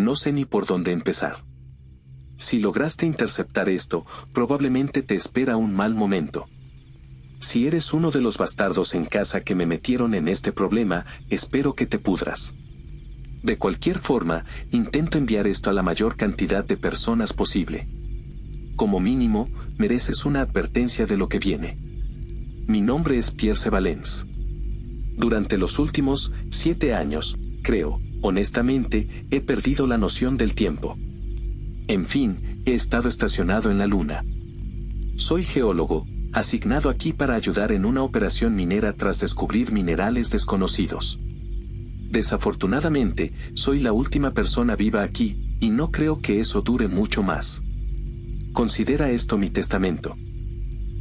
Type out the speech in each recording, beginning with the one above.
No sé ni por dónde empezar. Si lograste interceptar esto, probablemente te espera un mal momento. Si eres uno de los bastardos en casa que me metieron en este problema, espero que te pudras. De cualquier forma, intento enviar esto a la mayor cantidad de personas posible. Como mínimo, mereces una advertencia de lo que viene. Mi nombre es Pierce Valence. Durante los últimos 7 años, creo, honestamente, he perdido la noción del tiempo. En fin, he estado estacionado en la Luna. Soy geólogo, asignado aquí para ayudar en una operación minera tras descubrir minerales desconocidos. Desafortunadamente, soy la última persona viva aquí, y no creo que eso dure mucho más. Considera esto mi testamento.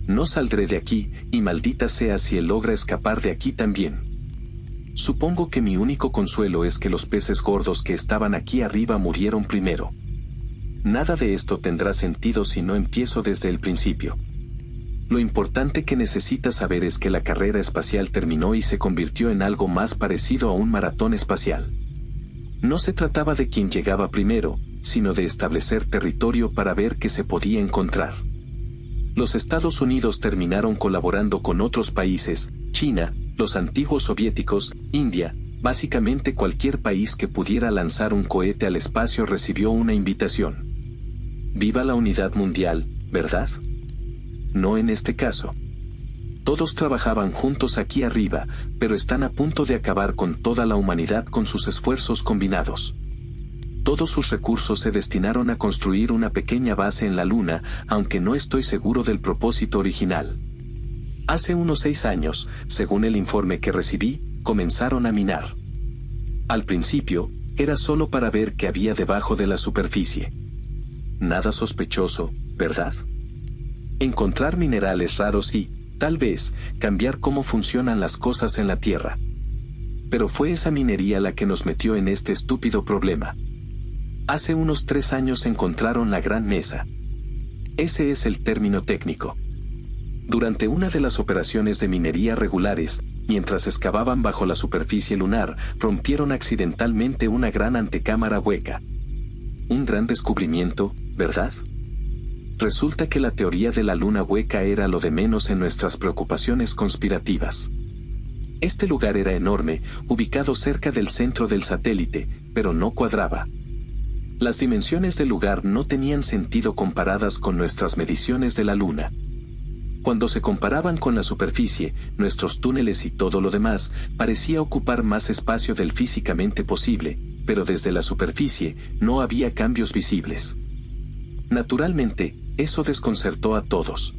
No saldré de aquí, y maldita sea si él logra escapar de aquí también. Supongo que mi único consuelo es que los peces gordos que estaban aquí arriba murieron primero. Nada de esto tendrá sentido si no empiezo desde el principio. Lo importante que necesitas saber es que la carrera espacial terminó y se convirtió en algo más parecido a un maratón espacial. No se trataba de quién llegaba primero, sino de establecer territorio para ver qué se podía encontrar. Los Estados Unidos terminaron colaborando con otros países, China, los antiguos soviéticos, India, básicamente cualquier país que pudiera lanzar un cohete al espacio recibió una invitación. Viva la unidad mundial, ¿verdad? No en este caso. Todos trabajaban juntos aquí arriba, pero están a punto de acabar con toda la humanidad con sus esfuerzos combinados. Todos sus recursos se destinaron a construir una pequeña base en la Luna, aunque no estoy seguro del propósito original. Hace unos 6 años, según el informe que recibí, comenzaron a minar. Al principio, era solo para ver qué había debajo de la superficie. Nada sospechoso, ¿verdad? Encontrar minerales raros y, tal vez, cambiar cómo funcionan las cosas en la Tierra. Pero fue esa minería la que nos metió en este estúpido problema. Hace unos 3 años encontraron la Gran Mesa. Ese es el término técnico. Durante una de las operaciones de minería regulares, mientras excavaban bajo la superficie lunar, rompieron accidentalmente una gran antecámara hueca. Un gran descubrimiento, ¿verdad? Resulta que la teoría de la luna hueca era lo de menos en nuestras preocupaciones conspirativas. Este lugar era enorme, ubicado cerca del centro del satélite, pero no cuadraba. Las dimensiones del lugar no tenían sentido comparadas con nuestras mediciones de la Luna. Cuando se comparaban con la superficie, nuestros túneles y todo lo demás, parecía ocupar más espacio del físicamente posible, pero desde la superficie, no había cambios visibles. Naturalmente, eso desconcertó a todos.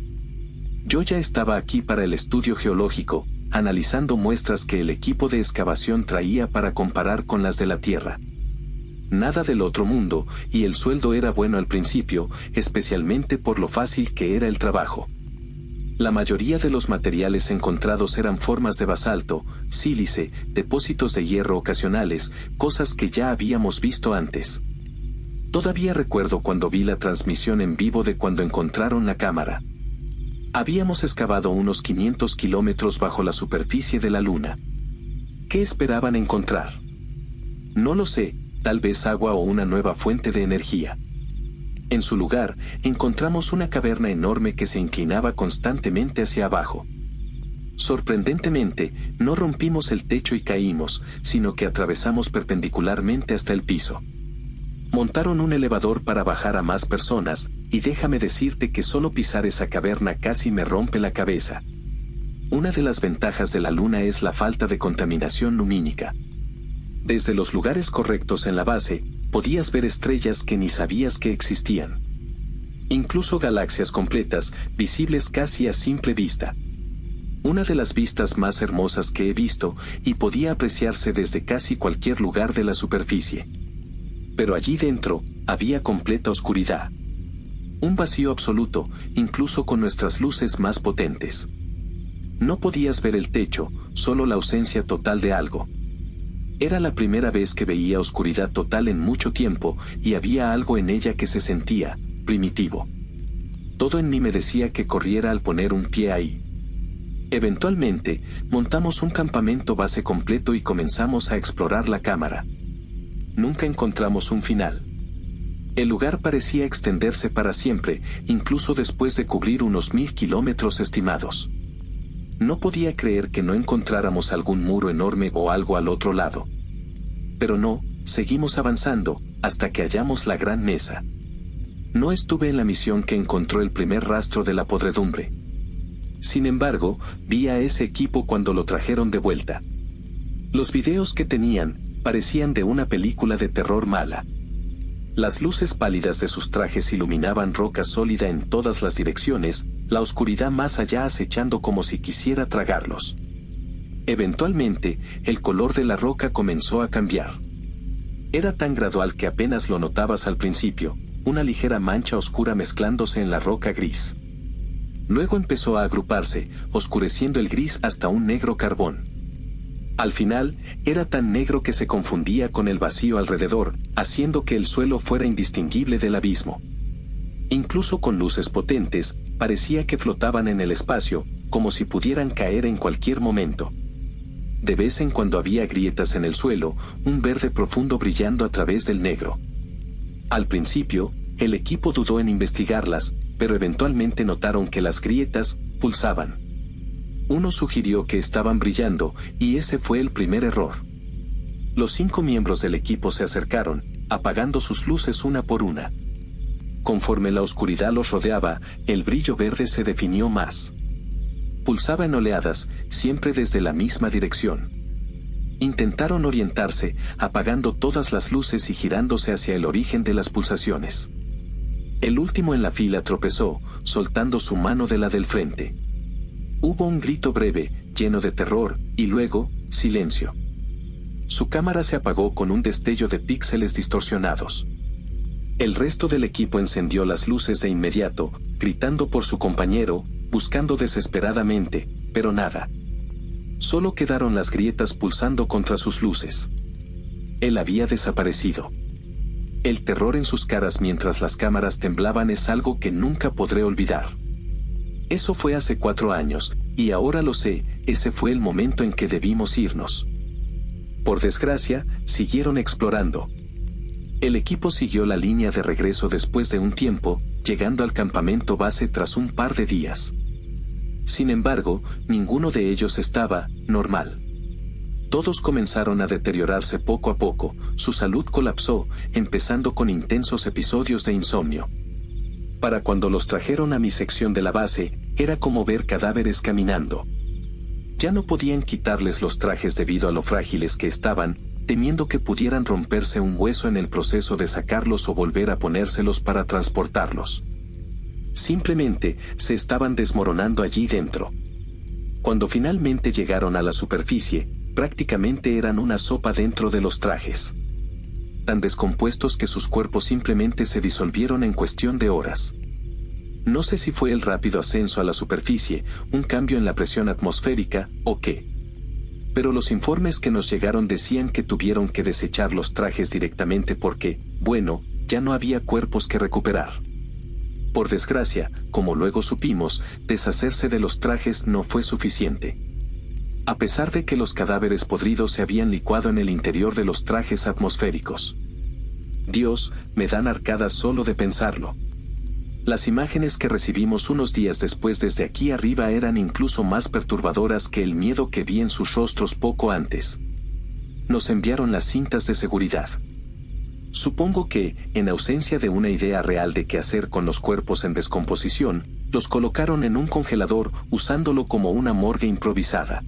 Yo ya estaba aquí para el estudio geológico, analizando muestras que el equipo de excavación traía para comparar con las de la Tierra. Nada del otro mundo, y el sueldo era bueno al principio, especialmente por lo fácil que era el trabajo. La mayoría de los materiales encontrados eran formas de basalto, sílice, depósitos de hierro ocasionales, cosas que ya habíamos visto antes. Todavía recuerdo cuando vi la transmisión en vivo de cuando encontraron la cámara. Habíamos excavado unos 500 kilómetros bajo la superficie de la Luna. ¿Qué esperaban encontrar? No lo sé, tal vez agua o una nueva fuente de energía. En su lugar, encontramos una caverna enorme que se inclinaba constantemente hacia abajo. Sorprendentemente, no rompimos el techo y caímos, sino que atravesamos perpendicularmente hasta el piso. Montaron un elevador para bajar a más personas, y déjame decirte que solo pisar esa caverna casi me rompe la cabeza. Una de las ventajas de la Luna es la falta de contaminación lumínica. Desde los lugares correctos en la base, podías ver estrellas que ni sabías que existían. Incluso galaxias completas, visibles casi a simple vista. Una de las vistas más hermosas que he visto, y podía apreciarse desde casi cualquier lugar de la superficie. Pero allí dentro, había completa oscuridad. Un vacío absoluto, incluso con nuestras luces más potentes. No podías ver el techo, solo la ausencia total de algo. Era la primera vez que veía oscuridad total en mucho tiempo, y había algo en ella que se sentía primitivo. Todo en mí me decía que corriera al poner un pie ahí. Eventualmente, montamos un campamento base completo y comenzamos a explorar la cámara. nunca encontramos un final. El lugar parecía extenderse para siempre, incluso después de cubrir unos 1000 kilómetros estimados. No podía creer que no encontráramos algún muro enorme o algo al otro lado. Pero no, seguimos avanzando, hasta que hallamos la gran mesa. No estuve en la misión que encontró el primer rastro de la podredumbre. Sin embargo, vi a ese equipo cuando lo trajeron de vuelta. Los videos que tenían, parecían de una película de terror mala. Las luces pálidas de sus trajes iluminaban roca sólida en todas las direcciones, la oscuridad más allá acechando como si quisiera tragarlos. Eventualmente, el color de la roca comenzó a cambiar. Era tan gradual que apenas lo notabas al principio, una ligera mancha oscura mezclándose en la roca gris. Luego empezó a agruparse, oscureciendo el gris hasta un negro carbón. Al final, era tan negro que se confundía con el vacío alrededor, haciendo que el suelo fuera indistinguible del abismo. Incluso con luces potentes, parecía que flotaban en el espacio, como si pudieran caer en cualquier momento. De vez en cuando había grietas en el suelo, un verde profundo brillando a través del negro. Al principio, el equipo dudó en investigarlas, pero eventualmente notaron que las grietas pulsaban. Uno sugirió que estaban brillando, y ese fue el primer error. Los 5 miembros del equipo se acercaron, apagando sus luces una por una. Conforme la oscuridad los rodeaba, el brillo verde se definió más. Pulsaba en oleadas, siempre desde la misma dirección. Intentaron orientarse, apagando todas las luces y girándose hacia el origen de las pulsaciones. El último en la fila tropezó, soltando su mano de la del frente. Hubo un grito breve, lleno de terror, y luego, silencio. Su cámara se apagó con un destello de píxeles distorsionados. El resto del equipo encendió las luces de inmediato, gritando por su compañero, buscando desesperadamente, pero nada. Solo quedaron las grietas pulsando contra sus luces. Él había desaparecido. El terror en sus caras mientras las cámaras temblaban es algo que nunca podré olvidar. Eso fue hace 4 años, y ahora lo sé, ese fue el momento en que debimos irnos. Por desgracia, siguieron explorando. El equipo siguió la línea de regreso después de un tiempo, llegando al campamento base tras un par de días. Sin embargo, ninguno de ellos estaba normal. Todos comenzaron a deteriorarse poco a poco, su salud colapsó, empezando con intensos episodios de insomnio. Para cuando los trajeron a mi sección de la base, era como ver cadáveres caminando. Ya no podían quitarles los trajes debido a lo frágiles que estaban, temiendo que pudieran romperse un hueso en el proceso de sacarlos o volver a ponérselos para transportarlos. Simplemente, se estaban desmoronando allí dentro. Cuando finalmente llegaron a la superficie, prácticamente eran una sopa dentro de los trajes. Tan descompuestos que sus cuerpos simplemente se disolvieron en cuestión de horas. No sé si fue el rápido ascenso a la superficie, un cambio en la presión atmosférica, o qué. Pero los informes que nos llegaron decían que tuvieron que desechar los trajes directamente porque, bueno, ya no había cuerpos que recuperar. Por desgracia, como luego supimos, deshacerse de los trajes no fue suficiente. A pesar de que los cadáveres podridos se habían licuado en el interior de los trajes atmosféricos. Dios, me dan arcadas solo de pensarlo. Las imágenes que recibimos unos días después desde aquí arriba eran incluso más perturbadoras que el miedo que vi en sus rostros poco antes. Nos enviaron las cintas de seguridad. Supongo que, en ausencia de una idea real de qué hacer con los cuerpos en descomposición, los colocaron en un congelador usándolo como una morgue improvisada.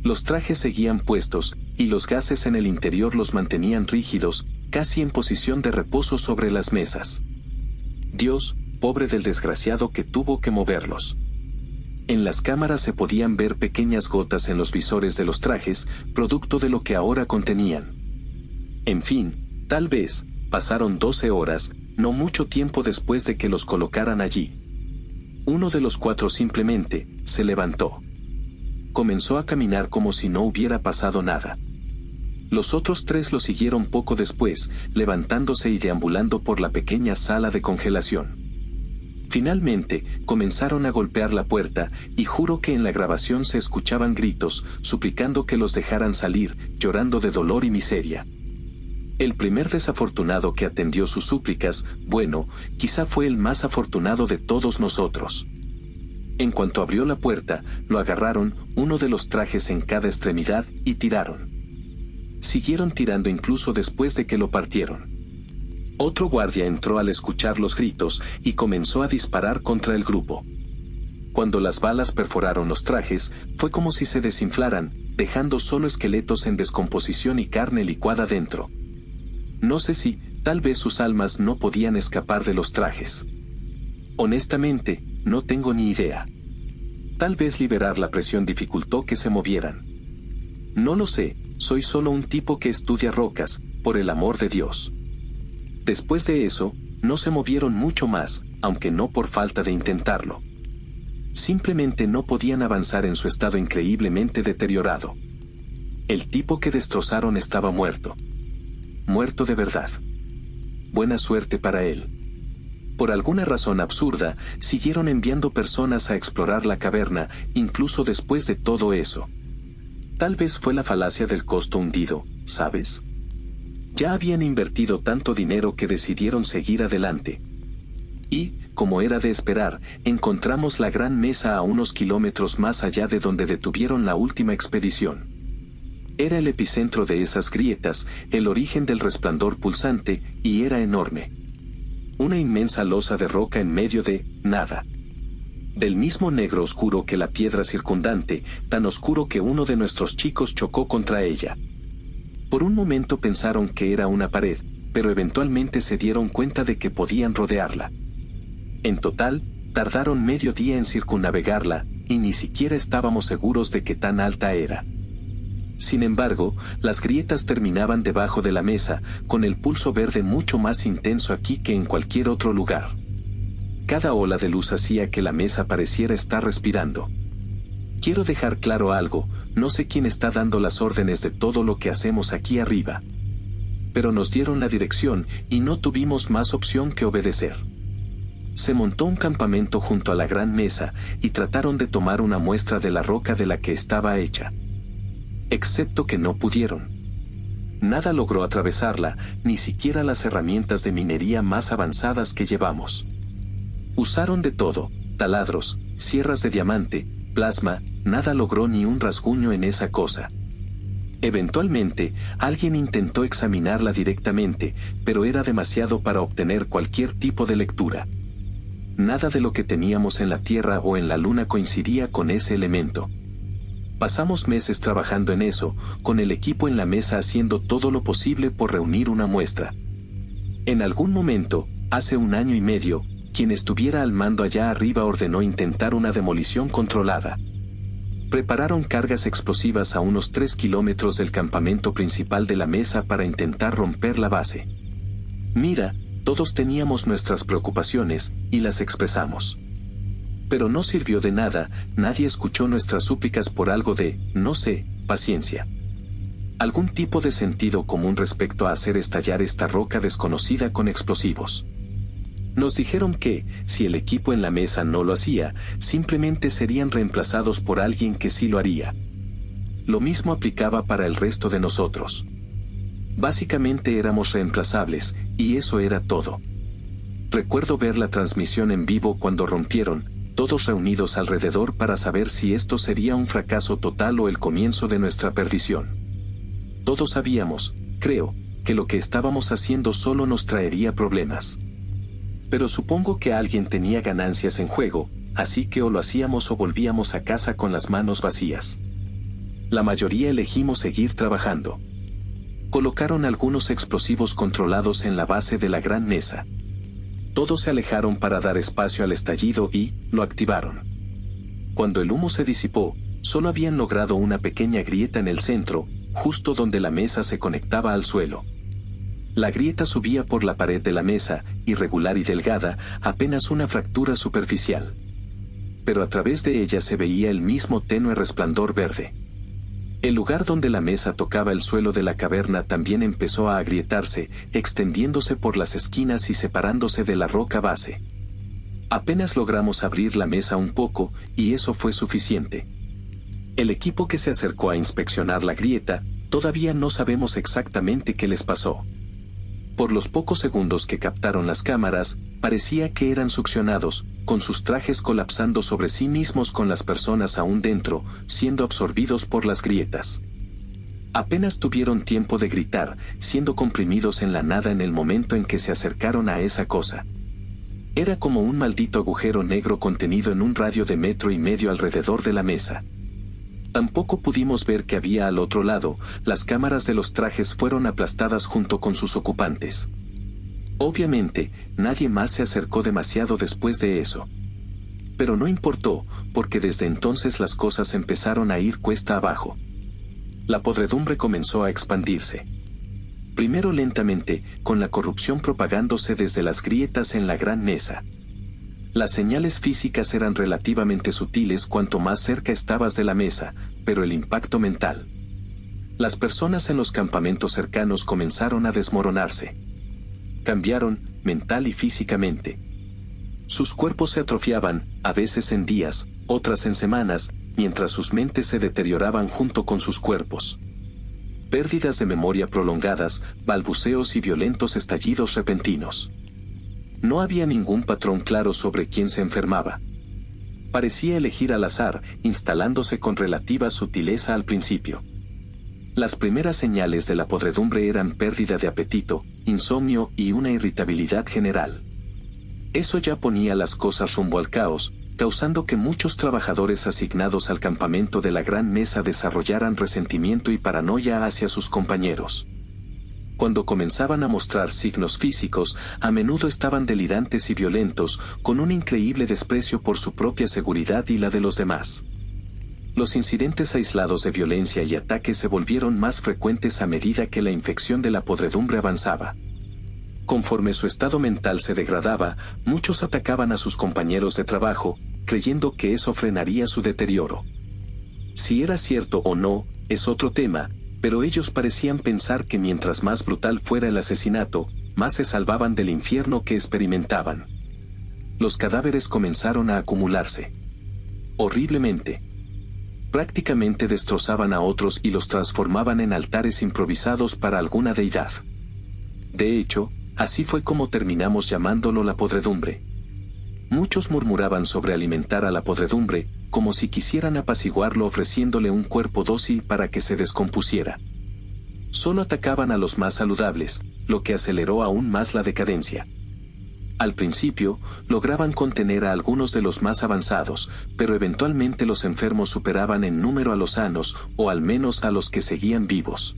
Los trajes seguían puestos, y los gases en el interior los mantenían rígidos, casi en posición de reposo sobre las mesas. Dios, pobre del desgraciado que tuvo que moverlos. En las cámaras se podían ver pequeñas gotas en los visores de los trajes, producto de lo que ahora contenían. En fin, tal vez, pasaron 12 horas, no mucho tiempo después de que los colocaran allí. Uno de los 4 simplemente, se levantó. Comenzó a caminar como si no hubiera pasado nada. Los otros 3 lo siguieron poco después, levantándose y deambulando por la pequeña sala de congelación. Finalmente, comenzaron a golpear la puerta, y juro que en la grabación se escuchaban gritos, suplicando que los dejaran salir, llorando de dolor y miseria. El primer desafortunado que atendió sus súplicas, bueno, quizá fue el más afortunado de todos nosotros. En cuanto abrió la puerta, lo agarraron, uno de los trajes en cada extremidad, y tiraron. Siguieron tirando incluso después de que lo partieron. Otro guardia entró al escuchar los gritos y comenzó a disparar contra el grupo. Cuando las balas perforaron los trajes, fue como si se desinflaran, dejando solo esqueletos en descomposición y carne licuada dentro. No sé si, tal vez sus almas no podían escapar de los trajes. Honestamente, no tengo ni idea. Tal vez liberar la presión dificultó que se movieran. No lo sé, soy solo un tipo que estudia rocas, por el amor de Dios. Después de eso, no se movieron mucho más, aunque no por falta de intentarlo. Simplemente no podían avanzar en su estado increíblemente deteriorado. El tipo que destrozaron estaba muerto. Muerto de verdad. Buena suerte para él. Por alguna razón absurda, siguieron enviando personas a explorar la caverna, incluso después de todo eso. Tal vez fue la falacia del costo hundido, ¿sabes? Ya habían invertido tanto dinero que decidieron seguir adelante. Y, como era de esperar, encontramos la gran mesa a unos kilómetros más allá de donde detuvieron la última expedición. Era el epicentro de esas grietas, el origen del resplandor pulsante, y era enorme. Una inmensa losa de roca en medio de nada. Del mismo negro oscuro que la piedra circundante, tan oscuro que uno de nuestros chicos chocó contra ella. Por un momento pensaron que era una pared, pero eventualmente se dieron cuenta de que podían rodearla. En total, tardaron medio día en circunnavegarla, y ni siquiera estábamos seguros de qué tan alta era. Sin embargo, las grietas terminaban debajo de la mesa, con el pulso verde mucho más intenso aquí que en cualquier otro lugar. Cada ola de luz hacía que la mesa pareciera estar respirando. Quiero dejar claro algo, no sé quién está dando las órdenes de todo lo que hacemos aquí arriba. Pero nos dieron la dirección y no tuvimos más opción que obedecer. Se montó un campamento junto a la gran mesa y trataron de tomar una muestra de la roca de la que estaba hecha. Excepto que no pudieron. Nada logró atravesarla, ni siquiera las herramientas de minería más avanzadas que llevamos. Usaron de todo, taladros, sierras de diamante, plasma, nada logró ni un rasguño en esa cosa. Eventualmente, alguien intentó examinarla directamente, pero era demasiado para obtener cualquier tipo de lectura. Nada de lo que teníamos en la Tierra o en la Luna coincidía con ese elemento. Pasamos meses trabajando en eso, con el equipo en la mesa haciendo todo lo posible por reunir una muestra. En algún momento, hace 1 año y medio, quien estuviera al mando allá arriba ordenó intentar una demolición controlada. Prepararon cargas explosivas a unos 3 kilómetros del campamento principal de la mesa para intentar romper la base. Mira, todos teníamos nuestras preocupaciones, y las expresamos. Pero no sirvió de nada, nadie escuchó nuestras súplicas por algo de, no sé, paciencia. Algún tipo de sentido común respecto a hacer estallar esta roca desconocida con explosivos. Nos dijeron que, si el equipo en la mesa no lo hacía, simplemente serían reemplazados por alguien que sí lo haría. Lo mismo aplicaba para el resto de nosotros. Básicamente éramos reemplazables, y eso era todo. Recuerdo ver la transmisión en vivo cuando rompieron, todos reunidos alrededor para saber si esto sería un fracaso total o el comienzo de nuestra perdición. Todos sabíamos, creo, que lo que estábamos haciendo solo nos traería problemas. Pero supongo que alguien tenía ganancias en juego, así que o lo hacíamos o volvíamos a casa con las manos vacías. La mayoría elegimos seguir trabajando. Colocaron algunos explosivos controlados en la base de la gran mesa. Todos se alejaron para dar espacio al estallido y lo activaron. Cuando el humo se disipó, solo habían logrado una pequeña grieta en el centro, justo donde la mesa se conectaba al suelo. La grieta subía por la pared de la mesa, irregular y delgada, apenas una fractura superficial. Pero a través de ella se veía el mismo tenue resplandor verde. El lugar donde la mesa tocaba el suelo de la caverna también empezó a agrietarse, extendiéndose por las esquinas y separándose de la roca base. Apenas logramos abrir la mesa un poco, y eso fue suficiente. El equipo que se acercó a inspeccionar la grieta, todavía no sabemos exactamente qué les pasó. Por los pocos segundos que captaron las cámaras, parecía que eran succionados, con sus trajes colapsando sobre sí mismos con las personas aún dentro, siendo absorbidos por las grietas. Apenas tuvieron tiempo de gritar, siendo comprimidos en la nada en el momento en que se acercaron a esa cosa. Era como un maldito agujero negro contenido en un radio de 1,5 metros alrededor de la mesa. Tampoco pudimos ver que había al otro lado. Las cámaras de los trajes fueron aplastadas junto con sus ocupantes. Obviamente, nadie más se acercó demasiado después de eso. Pero no importó, porque desde entonces las cosas empezaron a ir cuesta abajo. La podredumbre comenzó a expandirse. Primero lentamente, con la corrupción propagándose desde las grietas en la gran mesa. Las señales físicas eran relativamente sutiles cuanto más cerca estabas de la mesa, pero el impacto mental. Las personas en los campamentos cercanos comenzaron a desmoronarse. Cambiaron, mental y físicamente. Sus cuerpos se atrofiaban, a veces en días, otras en semanas, mientras sus mentes se deterioraban junto con sus cuerpos. Pérdidas de memoria prolongadas, balbuceos y violentos estallidos repentinos. No había ningún patrón claro sobre quién se enfermaba. Parecía elegir al azar, instalándose con relativa sutileza al principio. Las primeras señales de la podredumbre eran pérdida de apetito, insomnio y una irritabilidad general. Eso ya ponía las cosas rumbo al caos, causando que muchos trabajadores asignados al campamento de la gran mesa desarrollaran resentimiento y paranoia hacia sus compañeros. Cuando comenzaban a mostrar signos físicos, a menudo estaban delirantes y violentos, con un increíble desprecio por su propia seguridad y la de los demás. Los incidentes aislados de violencia y ataques se volvieron más frecuentes a medida que la infección de la podredumbre avanzaba. Conforme su estado mental se degradaba, muchos atacaban a sus compañeros de trabajo, creyendo que eso frenaría su deterioro. Si era cierto o no, es otro tema, pero ellos parecían pensar que mientras más brutal fuera el asesinato, más se salvaban del infierno que experimentaban. Los cadáveres comenzaron a acumularse. Horriblemente. Prácticamente destrozaban a otros y los transformaban en altares improvisados para alguna deidad. De hecho, así fue como terminamos llamándolo la podredumbre. Muchos murmuraban sobre alimentar a la podredumbre, como si quisieran apaciguarlo ofreciéndole un cuerpo dócil para que se descompusiera. Solo atacaban a los más saludables, lo que aceleró aún más la decadencia. Al principio, lograban contener a algunos de los más avanzados, pero eventualmente los enfermos superaban en número a los sanos, o al menos a los que seguían vivos.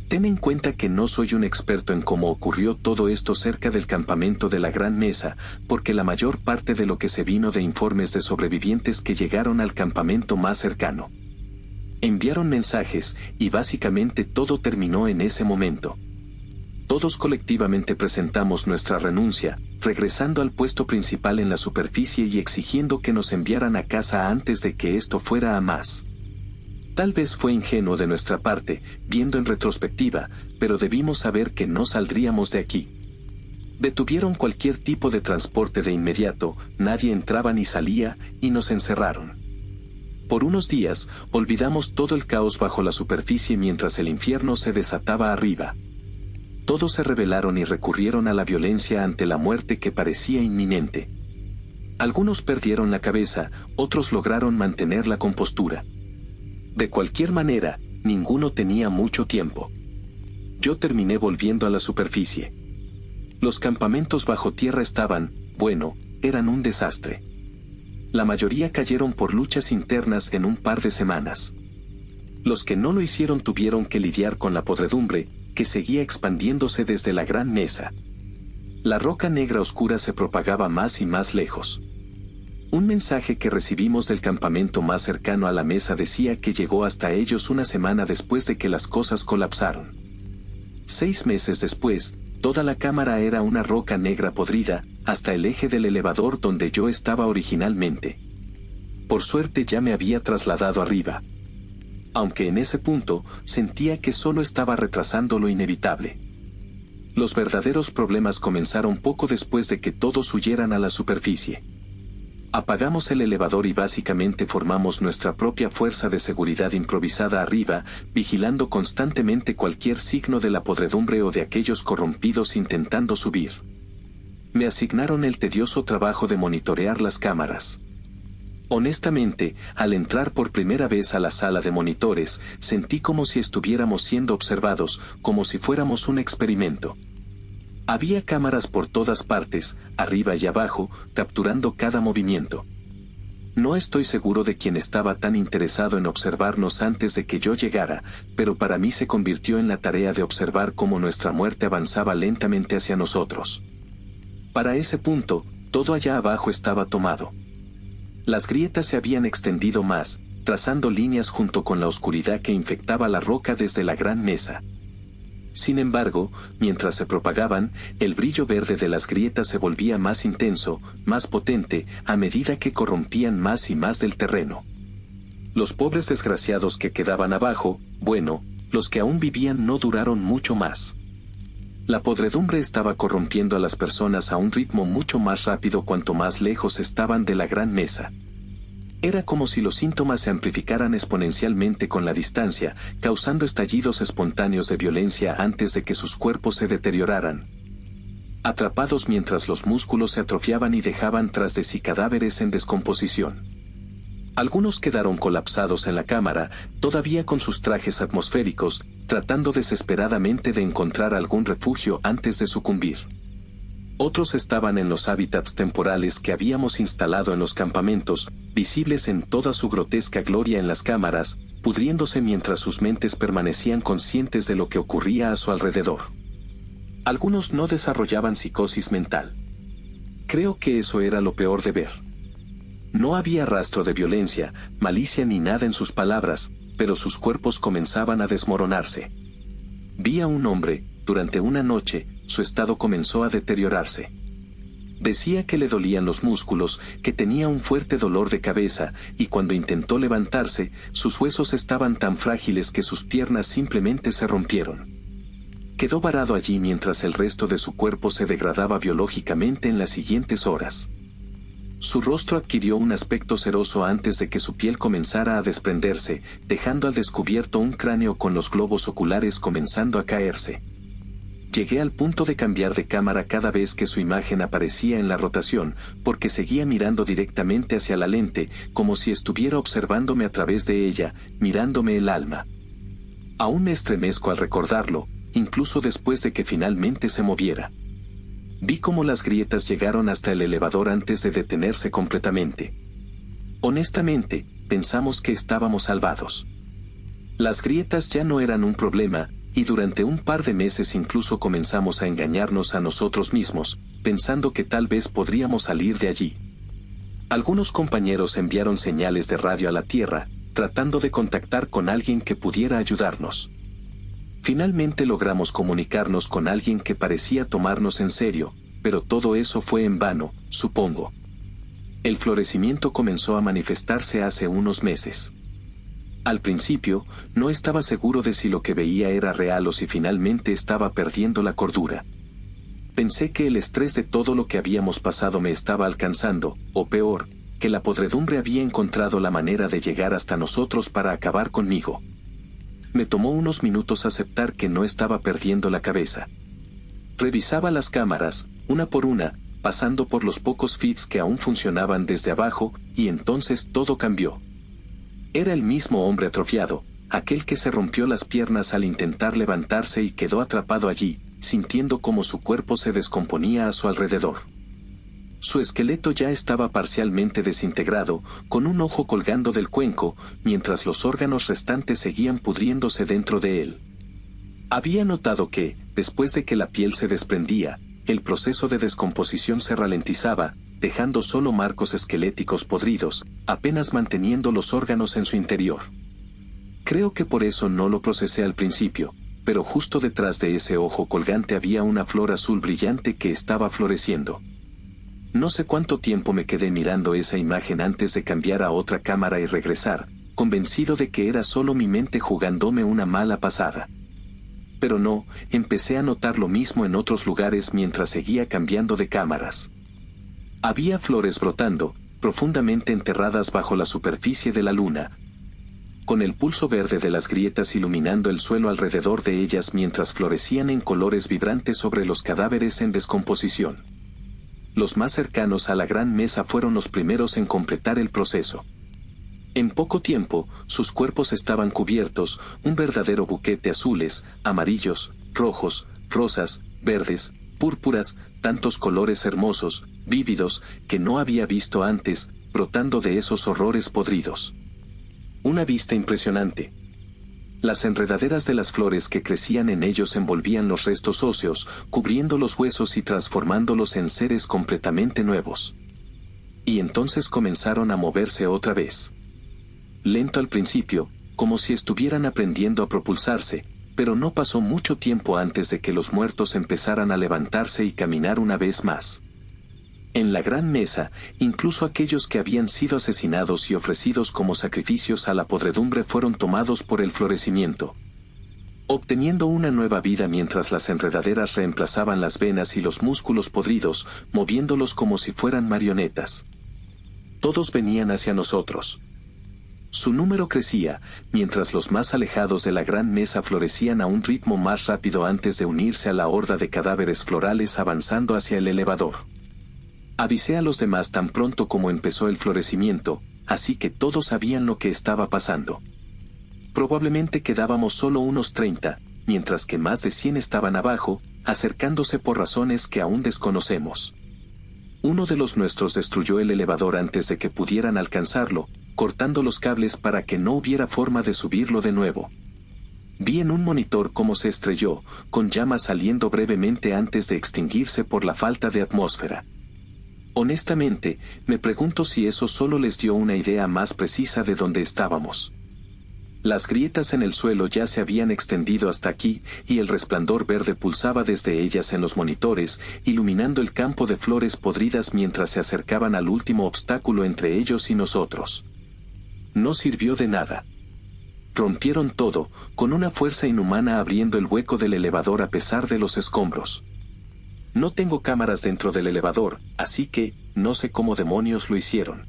Ten en cuenta que no soy un experto en cómo ocurrió todo esto cerca del campamento de la Gran Mesa, porque la mayor parte de lo que se vino de informes de sobrevivientes que llegaron al campamento más cercano. Enviaron mensajes, y básicamente todo terminó en ese momento. Todos colectivamente presentamos nuestra renuncia, regresando al puesto principal en la superficie y exigiendo que nos enviaran a casa antes de que esto fuera a más. Tal vez fue ingenuo de nuestra parte, viendo en retrospectiva, pero debimos saber que no saldríamos de aquí. Detuvieron cualquier tipo de transporte de inmediato, nadie entraba ni salía, y nos encerraron. Por unos días, olvidamos todo el caos bajo la superficie mientras el infierno se desataba arriba. Todos se rebelaron y recurrieron a la violencia ante la muerte que parecía inminente. Algunos perdieron la cabeza, otros lograron mantener la compostura. De cualquier manera, ninguno tenía mucho tiempo. Yo terminé volviendo a la superficie. Los campamentos bajo tierra estaban, bueno, eran un desastre. La mayoría cayeron por luchas internas en un par de semanas. Los que no lo hicieron tuvieron que lidiar con la podredumbre, que seguía expandiéndose desde la gran mesa. La roca negra oscura se propagaba más y más lejos. Un mensaje que recibimos del campamento más cercano a la mesa decía que llegó hasta ellos una semana después de que las cosas colapsaron. 6 meses después, toda la cámara era una roca negra podrida, hasta el eje del elevador donde yo estaba originalmente. Por suerte ya me había trasladado arriba. Aunque en ese punto, sentía que solo estaba retrasando lo inevitable. Los verdaderos problemas comenzaron poco después de que todos huyeran a la superficie. Apagamos el elevador y básicamente formamos nuestra propia fuerza de seguridad improvisada arriba, vigilando constantemente cualquier signo de la podredumbre o de aquellos corrompidos intentando subir. Me asignaron el tedioso trabajo de monitorear las cámaras. Honestamente, al entrar por primera vez a la sala de monitores, sentí como si estuviéramos siendo observados, como si fuéramos un experimento. Había cámaras por todas partes, arriba y abajo, capturando cada movimiento. No estoy seguro de quién estaba tan interesado en observarnos antes de que yo llegara, pero para mí se convirtió en la tarea de observar cómo nuestra muerte avanzaba lentamente hacia nosotros. Para ese punto, todo allá abajo estaba tomado. Las grietas se habían extendido más, trazando líneas junto con la oscuridad que infectaba la roca desde la gran mesa. Sin embargo, mientras se propagaban, el brillo verde de las grietas se volvía más intenso, más potente, a medida que corrompían más y más del terreno. Los pobres desgraciados que quedaban abajo, bueno, los que aún vivían no duraron mucho más. La podredumbre estaba corrompiendo a las personas a un ritmo mucho más rápido cuanto más lejos estaban de la gran mesa. Era como si los síntomas se amplificaran exponencialmente con la distancia, causando estallidos espontáneos de violencia antes de que sus cuerpos se deterioraran. Atrapados mientras los músculos se atrofiaban y dejaban tras de sí cadáveres en descomposición. Algunos quedaron colapsados en la cámara, todavía con sus trajes atmosféricos, tratando desesperadamente de encontrar algún refugio antes de sucumbir. Otros estaban en los hábitats temporales que habíamos instalado en los campamentos, visibles en toda su grotesca gloria en las cámaras, pudriéndose mientras sus mentes permanecían conscientes de lo que ocurría a su alrededor. Algunos no desarrollaban psicosis mental. Creo que eso era lo peor de ver. No había rastro de violencia, malicia ni nada en sus palabras, pero sus cuerpos comenzaban a desmoronarse. Vi a un hombre, durante una noche, su estado comenzó a deteriorarse. Decía que le dolían los músculos, que tenía un fuerte dolor de cabeza, y cuando intentó levantarse, sus huesos estaban tan frágiles que sus piernas simplemente se rompieron. Quedó varado allí mientras el resto de su cuerpo se degradaba biológicamente en las siguientes horas. Su rostro adquirió un aspecto ceroso antes de que su piel comenzara a desprenderse, dejando al descubierto un cráneo con los globos oculares comenzando a caerse. Llegué al punto de cambiar de cámara cada vez que su imagen aparecía en la rotación, porque seguía mirando directamente hacia la lente, como si estuviera observándome a través de ella, mirándome el alma. Aún me estremezco al recordarlo, incluso después de que finalmente se moviera. Vi cómo las grietas llegaron hasta el elevador antes de detenerse completamente. Honestamente, pensamos que estábamos salvados. Las grietas ya no eran un problema, y durante un par de meses incluso comenzamos a engañarnos a nosotros mismos, pensando que tal vez podríamos salir de allí. Algunos compañeros enviaron señales de radio a la Tierra, tratando de contactar con alguien que pudiera ayudarnos. Finalmente logramos comunicarnos con alguien que parecía tomarnos en serio, pero todo eso fue en vano, supongo. El florecimiento comenzó a manifestarse hace unos meses. Al principio, no estaba seguro de si lo que veía era real o si finalmente estaba perdiendo la cordura. Pensé que el estrés de todo lo que habíamos pasado me estaba alcanzando, o peor, que la podredumbre había encontrado la manera de llegar hasta nosotros para acabar conmigo. Me tomó unos minutos aceptar que no estaba perdiendo la cabeza. Revisaba las cámaras, una por una, pasando por los pocos feeds que aún funcionaban desde abajo, y entonces todo cambió. Era el mismo hombre atrofiado, aquel que se rompió las piernas al intentar levantarse y quedó atrapado allí, sintiendo cómo su cuerpo se descomponía a su alrededor. Su esqueleto ya estaba parcialmente desintegrado, con un ojo colgando del cuenco, mientras los órganos restantes seguían pudriéndose dentro de él. Había notado que, después de que la piel se desprendía, el proceso de descomposición se ralentizaba, dejando solo marcos esqueléticos podridos, apenas manteniendo los órganos en su interior. Creo que por eso no lo procesé al principio, pero justo detrás de ese ojo colgante había una flor azul brillante que estaba floreciendo. No sé cuánto tiempo me quedé mirando esa imagen antes de cambiar a otra cámara y regresar, convencido de que era solo mi mente jugándome una mala pasada. Pero no, empecé a notar lo mismo en otros lugares mientras seguía cambiando de cámaras. Había flores brotando, profundamente enterradas bajo la superficie de la luna, con el pulso verde de las grietas iluminando el suelo alrededor de ellas mientras florecían en colores vibrantes sobre los cadáveres en descomposición. Los más cercanos a la gran mesa fueron los primeros en completar el proceso. En poco tiempo, sus cuerpos estaban cubiertos, un verdadero buquete azules, amarillos, rojos, rosas, verdes, púrpuras, tantos colores hermosos, vívidos, que no había visto antes, brotando de esos horrores podridos. Una vista impresionante. Las enredaderas de las flores que crecían en ellos envolvían los restos óseos, cubriendo los huesos y transformándolos en seres completamente nuevos. Y entonces comenzaron a moverse otra vez. Lento al principio, como si estuvieran aprendiendo a propulsarse, pero no pasó mucho tiempo antes de que los muertos empezaran a levantarse y caminar una vez más. En la gran mesa, incluso aquellos que habían sido asesinados y ofrecidos como sacrificios a la podredumbre fueron tomados por el florecimiento, obteniendo una nueva vida mientras las enredaderas reemplazaban las venas y los músculos podridos, moviéndolos como si fueran marionetas. Todos venían hacia nosotros. Su número crecía, mientras los más alejados de la gran mesa florecían a un ritmo más rápido antes de unirse a la horda de cadáveres florales avanzando hacia el elevador. Avisé a los demás tan pronto como empezó el florecimiento, así que todos sabían lo que estaba pasando. Probablemente quedábamos solo unos 30, mientras que más de 100 estaban abajo, acercándose por razones que aún desconocemos. Uno de los nuestros destruyó el elevador antes de que pudieran alcanzarlo, cortando los cables para que no hubiera forma de subirlo de nuevo. Vi en un monitor cómo se estrelló, con llamas saliendo brevemente antes de extinguirse por la falta de atmósfera. Honestamente, me pregunto si eso solo les dio una idea más precisa de dónde estábamos. Las grietas en el suelo ya se habían extendido hasta aquí, y el resplandor verde pulsaba desde ellas en los monitores, iluminando el campo de flores podridas mientras se acercaban al último obstáculo entre ellos y nosotros. No sirvió de nada. Rompieron todo, con una fuerza inhumana abriendo el hueco del elevador a pesar de los escombros. No tengo cámaras dentro del elevador, así que, no sé cómo demonios lo hicieron.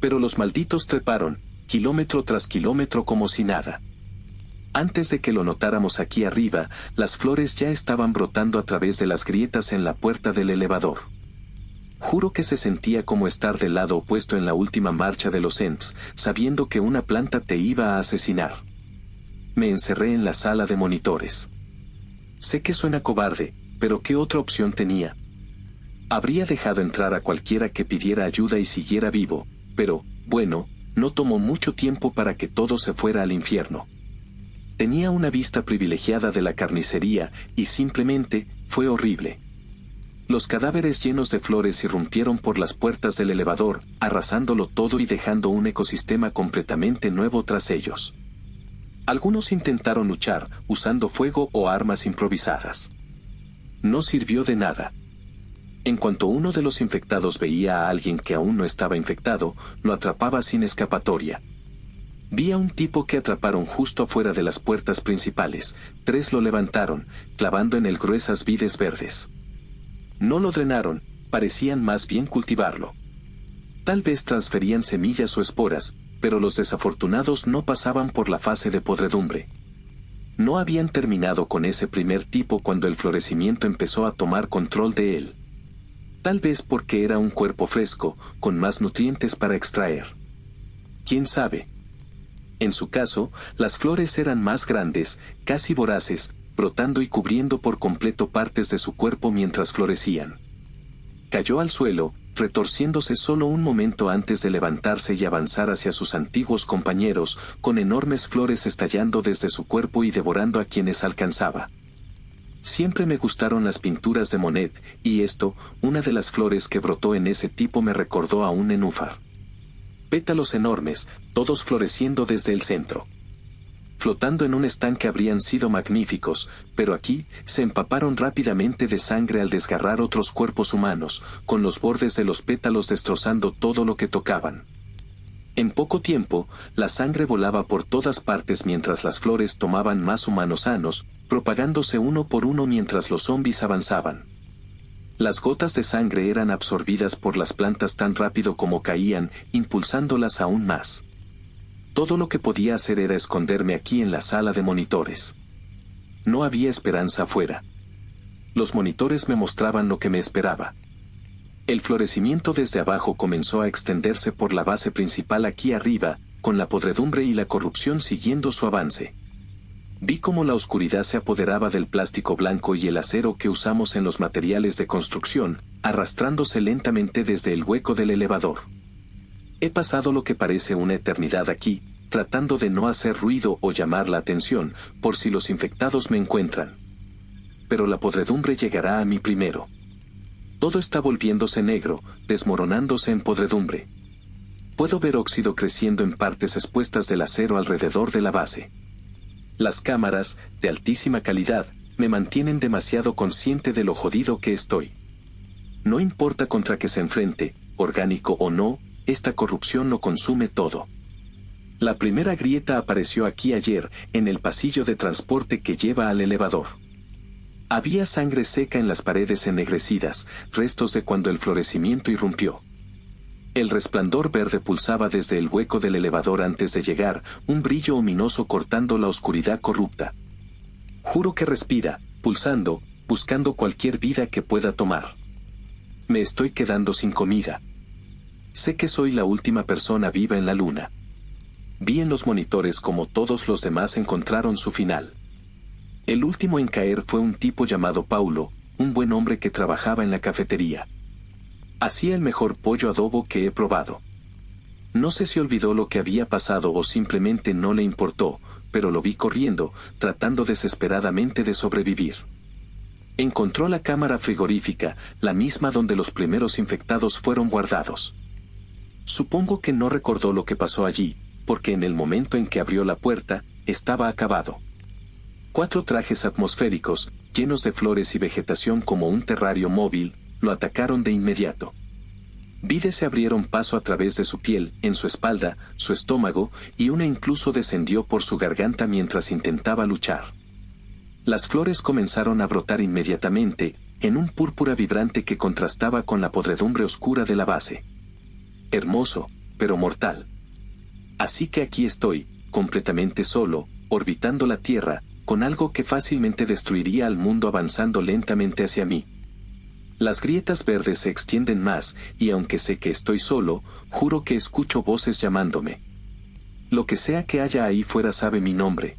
Pero los malditos treparon, kilómetro tras kilómetro como si nada. Antes de que lo notáramos aquí arriba, las flores ya estaban brotando a través de las grietas en la puerta del elevador. Juro que se sentía como estar del lado opuesto en la última marcha de los Ents, sabiendo que una planta te iba a asesinar. Me encerré en la sala de monitores. Sé que suena cobarde, pero ¿qué otra opción tenía? Habría dejado entrar a cualquiera que pidiera ayuda y siguiera vivo, pero, bueno, no tomó mucho tiempo para que todo se fuera al infierno. Tenía una vista privilegiada de la carnicería, y simplemente, fue horrible. Los cadáveres llenos de flores irrumpieron por las puertas del elevador, arrasándolo todo y dejando un ecosistema completamente nuevo tras ellos. Algunos intentaron luchar, usando fuego o armas improvisadas. No sirvió de nada. En cuanto uno de los infectados veía a alguien que aún no estaba infectado, lo atrapaba sin escapatoria. Vi a un tipo que atraparon justo afuera de las puertas principales. 3 lo levantaron, clavando en él gruesas vides verdes. No lo drenaron, parecían más bien cultivarlo. Tal vez transferían semillas o esporas, pero los desafortunados no pasaban por la fase de podredumbre. No habían terminado con ese primer tipo cuando el florecimiento empezó a tomar control de él. Tal vez porque era un cuerpo fresco, con más nutrientes para extraer. ¿Quién sabe? En su caso, las flores eran más grandes, casi voraces, brotando y cubriendo por completo partes de su cuerpo mientras florecían. Cayó al suelo, retorciéndose solo un momento antes de levantarse y avanzar hacia sus antiguos compañeros, con enormes flores estallando desde su cuerpo y devorando a quienes alcanzaba. Siempre me gustaron las pinturas de Monet, y esto, una de las flores que brotó en ese tipo me recordó a un nenúfar. Pétalos enormes, todos floreciendo desde el centro. Flotando en un estanque habrían sido magníficos, pero aquí, se empaparon rápidamente de sangre al desgarrar otros cuerpos humanos, con los bordes de los pétalos destrozando todo lo que tocaban. En poco tiempo, la sangre volaba por todas partes mientras las flores tomaban más humanos sanos, propagándose uno por uno mientras los zombis avanzaban. Las gotas de sangre eran absorbidas por las plantas tan rápido como caían, impulsándolas aún más. Todo lo que podía hacer era esconderme aquí en la sala de monitores. No había esperanza afuera. Los monitores me mostraban lo que me esperaba. El florecimiento desde abajo comenzó a extenderse por la base principal aquí arriba, con la podredumbre y la corrupción siguiendo su avance. Vi cómo la oscuridad se apoderaba del plástico blanco y el acero que usamos en los materiales de construcción, arrastrándose lentamente desde el hueco del elevador. He pasado lo que parece una eternidad aquí, tratando de no hacer ruido o llamar la atención, por si los infectados me encuentran. Pero la podredumbre llegará a mí primero. Todo está volviéndose negro, desmoronándose en podredumbre. Puedo ver óxido creciendo en partes expuestas del acero alrededor de la base. Las cámaras, de altísima calidad, me mantienen demasiado consciente de lo jodido que estoy. No importa contra qué se enfrente, orgánico o no, esta corrupción lo consume todo. La primera grieta apareció aquí ayer, en el pasillo de transporte que lleva al elevador. Había sangre seca en las paredes ennegrecidas, restos de cuando el florecimiento irrumpió. El resplandor verde pulsaba desde el hueco del elevador antes de llegar, un brillo ominoso cortando la oscuridad corrupta. Juro que respira, pulsando, buscando cualquier vida que pueda tomar. Me estoy quedando sin comida. Sé que soy la última persona viva en la luna. Vi en los monitores como todos los demás encontraron su final. El último en caer fue un tipo llamado Paulo, un buen hombre que trabajaba en la cafetería. Hacía el mejor pollo adobo que he probado. No sé si olvidó lo que había pasado o simplemente no le importó, pero lo vi corriendo, tratando desesperadamente de sobrevivir. Encontró la cámara frigorífica, la misma donde los primeros infectados fueron guardados. Supongo que no recordó lo que pasó allí, porque en el momento en que abrió la puerta, estaba acabado. 4 trajes atmosféricos, llenos de flores y vegetación como un terrario móvil, lo atacaron de inmediato. Vides se abrieron paso a través de su piel, en su espalda, su estómago, y una incluso descendió por su garganta mientras intentaba luchar. Las flores comenzaron a brotar inmediatamente, en un púrpura vibrante que contrastaba con la podredumbre oscura de la base. Hermoso, pero mortal. Así que aquí estoy, completamente solo, orbitando la Tierra, con algo que fácilmente destruiría al mundo avanzando lentamente hacia mí. Las grietas verdes se extienden más, y aunque sé que estoy solo, juro que escucho voces llamándome. Lo que sea que haya ahí fuera sabe mi nombre.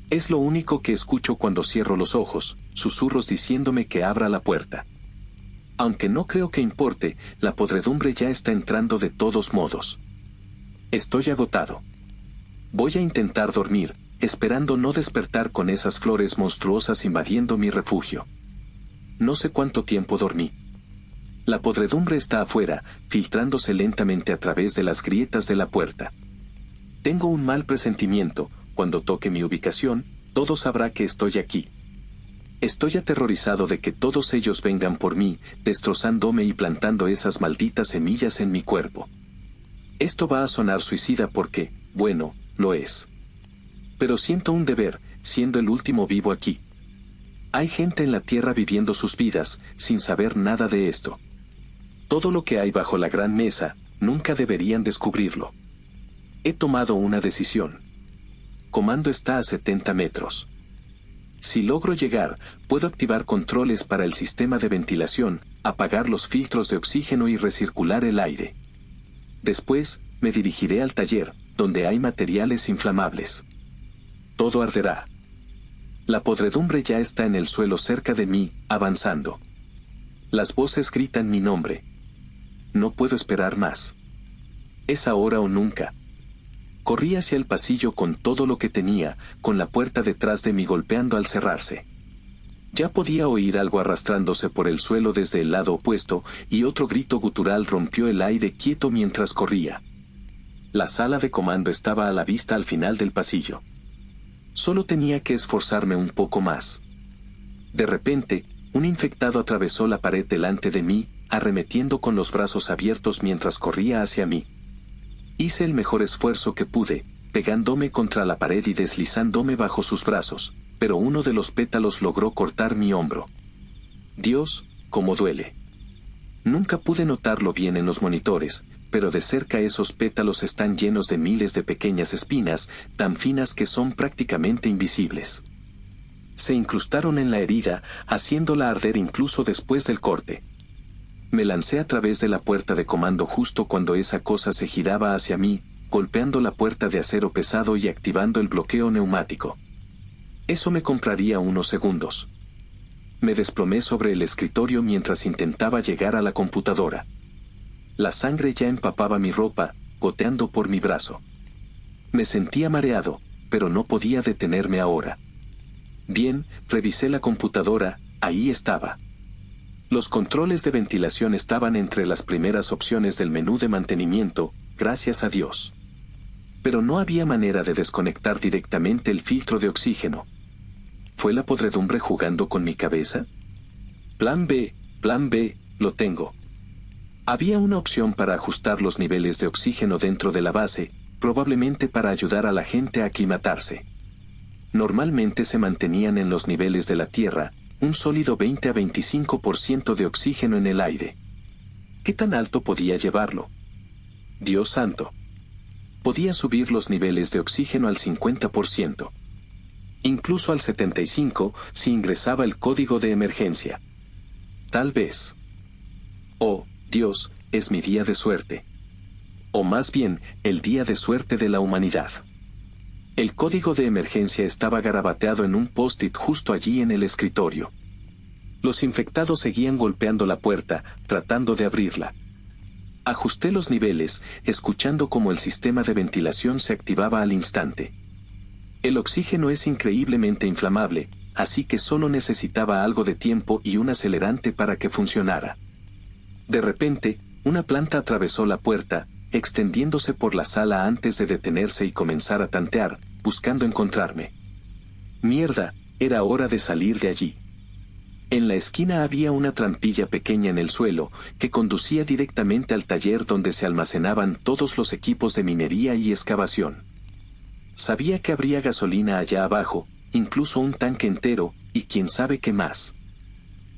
Es lo único que escucho cuando cierro los ojos, susurros diciéndome que abra la puerta. Aunque no creo que importe, la podredumbre ya está entrando de todos modos. Estoy agotado. Voy a intentar dormir, esperando no despertar con esas flores monstruosas invadiendo mi refugio. No sé cuánto tiempo dormí. La podredumbre está afuera, filtrándose lentamente a través de las grietas de la puerta. Tengo un mal presentimiento, cuando toque mi ubicación, todo sabrá que estoy aquí. Estoy aterrorizado de que todos ellos vengan por mí, destrozándome y plantando esas malditas semillas en mi cuerpo. Esto va a sonar suicida porque, bueno, lo es. Pero siento un deber, siendo el último vivo aquí. Hay gente en la Tierra viviendo sus vidas, sin saber nada de esto. Todo lo que hay bajo la gran mesa, nunca deberían descubrirlo. He tomado una decisión. Comando está a 70 metros. Si logro llegar, puedo activar controles para el sistema de ventilación, apagar los filtros de oxígeno y recircular el aire. Después, me dirigiré al taller, donde hay materiales inflamables. Todo arderá. La podredumbre ya está en el suelo cerca de mí, avanzando. Las voces gritan mi nombre. No puedo esperar más. Es ahora o nunca. Corrí hacia el pasillo con todo lo que tenía, con la puerta detrás de mí golpeando al cerrarse. Ya podía oír algo arrastrándose por el suelo desde el lado opuesto, y otro grito gutural rompió el aire quieto mientras corría. La sala de comando estaba a la vista al final del pasillo. Solo tenía que esforzarme un poco más. De repente, un infectado atravesó la pared delante de mí, arremetiendo con los brazos abiertos mientras corría hacia mí. Hice el mejor esfuerzo que pude, pegándome contra la pared y deslizándome bajo sus brazos, pero uno de los pétalos logró cortar mi hombro. Dios, cómo duele. Nunca pude notarlo bien en los monitores, pero de cerca esos pétalos están llenos de miles de pequeñas espinas, tan finas que son prácticamente invisibles. Se incrustaron en la herida, haciéndola arder incluso después del corte. Me lancé a través de la puerta de comando justo cuando esa cosa se giraba hacia mí, golpeando la puerta de acero pesado y activando el bloqueo neumático. Eso me compraría unos segundos. Me desplomé sobre el escritorio mientras intentaba llegar a la computadora. La sangre ya empapaba mi ropa, goteando por mi brazo. Me sentía mareado, pero no podía detenerme ahora. Bien, revisé la computadora, ahí estaba. Los controles de ventilación estaban entre las primeras opciones del menú de mantenimiento, gracias a Dios. Pero no había manera de desconectar directamente el filtro de oxígeno. ¿Fue la podredumbre jugando con mi cabeza? Plan B, lo tengo. Había una opción para ajustar los niveles de oxígeno dentro de la base, probablemente para ayudar a la gente a aclimatarse. Normalmente se mantenían en los niveles de la Tierra, un sólido 20 a 25% de oxígeno en el aire. ¿Qué tan alto podía llevarlo? Dios santo. Podía subir los niveles de oxígeno al 50%. Incluso al 75% si ingresaba el código de emergencia. Tal vez. Oh, Dios, es mi día de suerte. O más bien, el día de suerte de la humanidad. El código de emergencia estaba garabateado en un post-it justo allí en el escritorio. Los infectados seguían golpeando la puerta, tratando de abrirla. Ajusté los niveles, escuchando cómo el sistema de ventilación se activaba al instante. El oxígeno es increíblemente inflamable, así que solo necesitaba algo de tiempo y un acelerante para que funcionara. De repente, una planta atravesó la puerta, extendiéndose por la sala antes de detenerse y comenzar a tantear, buscando encontrarme. Mierda, era hora de salir de allí. En la esquina había una trampilla pequeña en el suelo, que conducía directamente al taller donde se almacenaban todos los equipos de minería y excavación. Sabía que habría gasolina allá abajo, incluso un tanque entero, y quién sabe qué más.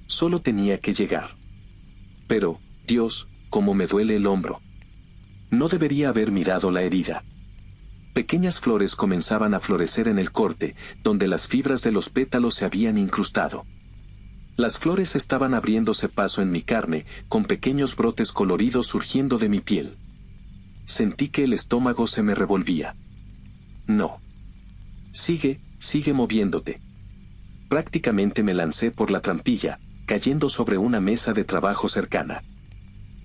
Solo tenía que llegar. Pero, Dios, cómo me duele el hombro. No debería haber mirado la herida. Pequeñas flores comenzaban a florecer en el corte, donde las fibras de los pétalos se habían incrustado. Las flores estaban abriéndose paso en mi carne, con pequeños brotes coloridos surgiendo de mi piel. Sentí que el estómago se me revolvía. No. Sigue moviéndote. Prácticamente me lancé por la trampilla, cayendo sobre una mesa de trabajo cercana.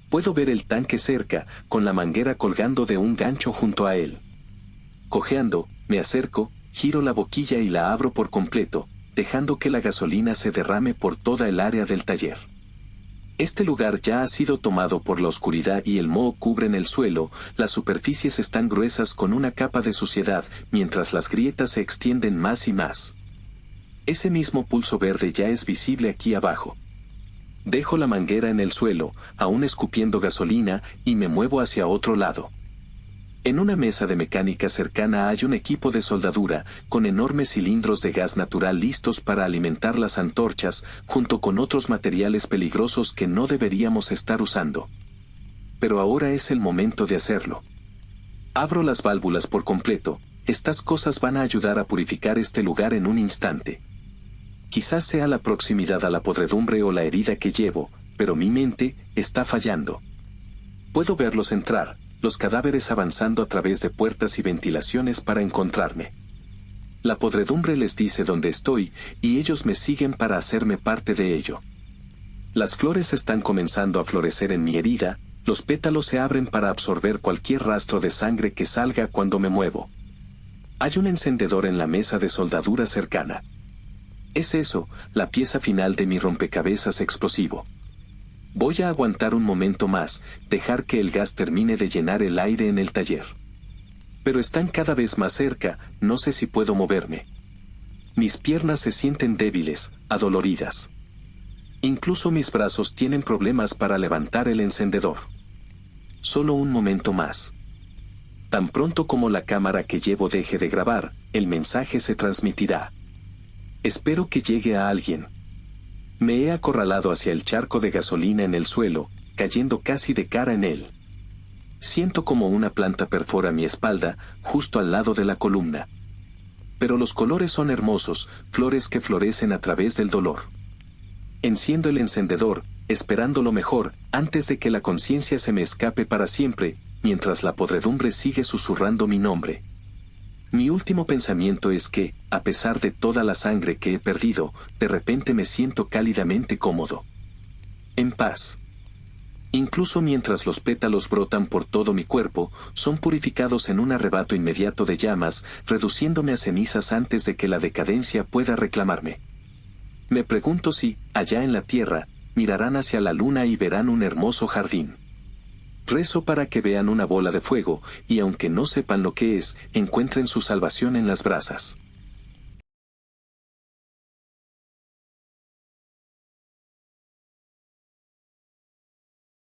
Puedo ver el tanque cerca, con la manguera colgando de un gancho junto a él. Cojeando, me acerco, giro la boquilla y la abro por completo, dejando que la gasolina se derrame por toda el área del taller. Este lugar ya ha sido tomado por la oscuridad y el moho cubren el suelo, las superficies están gruesas con una capa de suciedad, mientras las grietas se extienden más y más. Ese mismo pulso verde ya es visible aquí abajo. Dejo la manguera en el suelo, aún escupiendo gasolina, y me muevo hacia otro lado. En una mesa de mecánica cercana hay un equipo de soldadura, con enormes cilindros de gas natural listos para alimentar las antorchas, junto con otros materiales peligrosos que no deberíamos estar usando. Pero ahora es el momento de hacerlo. Abro las válvulas por completo, estas cosas van a ayudar a purificar este lugar en un instante. Quizás sea la proximidad a la podredumbre o la herida que llevo, pero mi mente está fallando. Puedo verlos entrar, los cadáveres avanzando a través de puertas y ventilaciones para encontrarme. La podredumbre les dice dónde estoy, y ellos me siguen para hacerme parte de ello. Las flores están comenzando a florecer en mi herida, los pétalos se abren para absorber cualquier rastro de sangre que salga cuando me muevo. Hay un encendedor en la mesa de soldadura cercana. Es eso, la pieza final de mi rompecabezas explosivo. Voy a aguantar un momento más, dejar que el gas termine de llenar el aire en el taller. Pero están cada vez más cerca, no sé si puedo moverme. Mis piernas se sienten débiles, adoloridas. Incluso mis brazos tienen problemas para levantar el encendedor. Solo un momento más. Tan pronto como la cámara que llevo deje de grabar, el mensaje se transmitirá. Espero que llegue a alguien. Me he acorralado hacia el charco de gasolina en el suelo, cayendo casi de cara en él. Siento como una planta perfora mi espalda, justo al lado de la columna. Pero los colores son hermosos, flores que florecen a través del dolor. Enciendo el encendedor, esperando lo mejor, antes de que la conciencia se me escape para siempre, mientras la podredumbre sigue susurrando mi nombre. Mi último pensamiento es que, a pesar de toda la sangre que he perdido, de repente me siento cálidamente cómodo. En paz. Incluso mientras los pétalos brotan por todo mi cuerpo, son purificados en un arrebato inmediato de llamas, reduciéndome a cenizas antes de que la decadencia pueda reclamarme. Me pregunto si, allá en la tierra, mirarán hacia la luna y verán un hermoso jardín. Rezo para que vean una bola de fuego, y aunque no sepan lo que es, encuentren su salvación en las brasas.